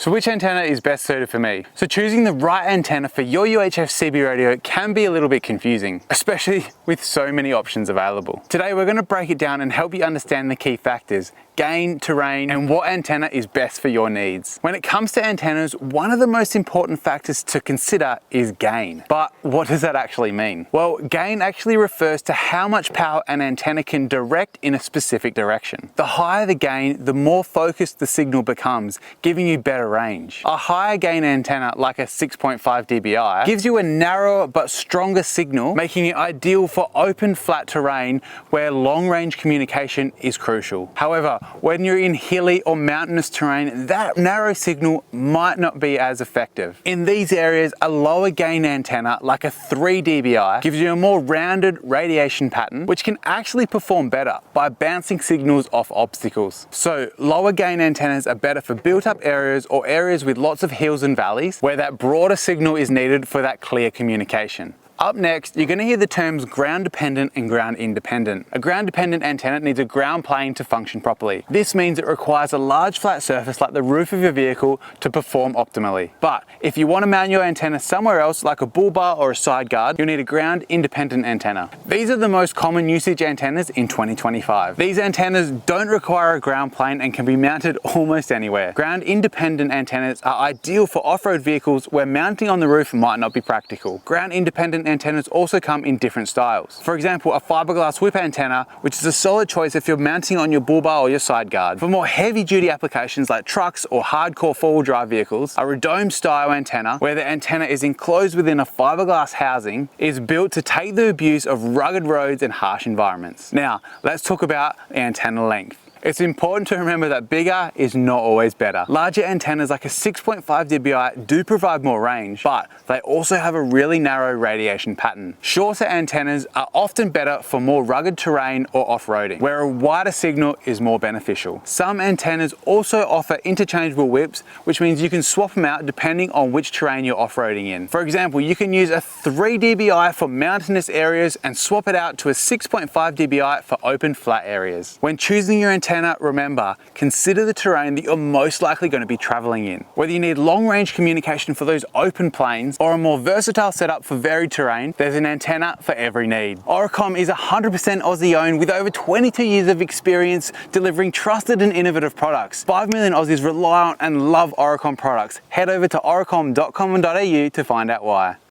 So which antenna is best suited for me? So choosing the right antenna for your UHF CB radio can be a little bit confusing, especially with so many options available. Today we're going to break it down and help you understand the key factors, gain, terrain, and what antenna is best for your needs. When it comes to antennas, one of the most important factors to consider is gain. But what does that actually mean? Well, gain actually refers to how much power an antenna can direct in a specific direction. The higher the gain, the more focused the signal becomes, giving you better range. A higher gain antenna, like a 6.5 dBi, gives you a narrower but stronger signal, making it ideal for open, flat terrain where long-range communication is crucial. However, when you're in hilly or mountainous terrain, that narrow signal might not be as effective. In these areas, a lower gain antenna, like a 3 dBi, gives you a more rounded radiation pattern, which can actually perform better by bouncing signals off obstacles. So lower gain antennas are better for built-up areas or areas with lots of hills and valleys, where that broader signal is needed for that clear communication. Up next, you're going to hear the terms ground dependent and ground independent. A ground dependent antenna needs a ground plane to function properly. This means it requires a large flat surface like the roof of your vehicle to perform optimally. But if you want to mount your antenna somewhere else like a bull bar or a side guard, you'll need a ground independent antenna. These are the most common usage antennas in 2025. These antennas don't require a ground plane and can be mounted almost anywhere. Ground independent antennas are ideal for off-road vehicles where mounting on the roof might not be practical. Ground independent antennas also come in different styles. For example, a fiberglass whip antenna, which is a solid choice if you're mounting on your bull bar or your side guard. For more heavy duty applications like trucks or hardcore four-wheel drive vehicles, a dome style antenna, where the antenna is enclosed within a fiberglass housing, is built to take the abuse of rugged roads and harsh environments. Now, let's talk about the antenna length. It's important to remember that bigger is not always better. Larger antennas like a 6.5 dBi do provide more range, but they also have a really narrow radiation pattern. Shorter antennas are often better for more rugged terrain or off-roading, where a wider signal is more beneficial. Some antennas also offer interchangeable whips, which means you can swap them out depending on which terrain you're off-roading in. For example, you can use a 3 dBi for mountainous areas and swap it out to a 6.5 dBi for open, flat areas. When choosing your antenna, remember, consider the terrain that you're most likely going to be traveling in. Whether you need long-range communication for those open plains or a more versatile setup for varied terrain, there's an antenna for every need. Oricom is 100% Aussie owned with over 22 years of experience delivering trusted and innovative products. 5 million Aussies rely on and love Oricom products. Head over to oricom.com.au to find out why.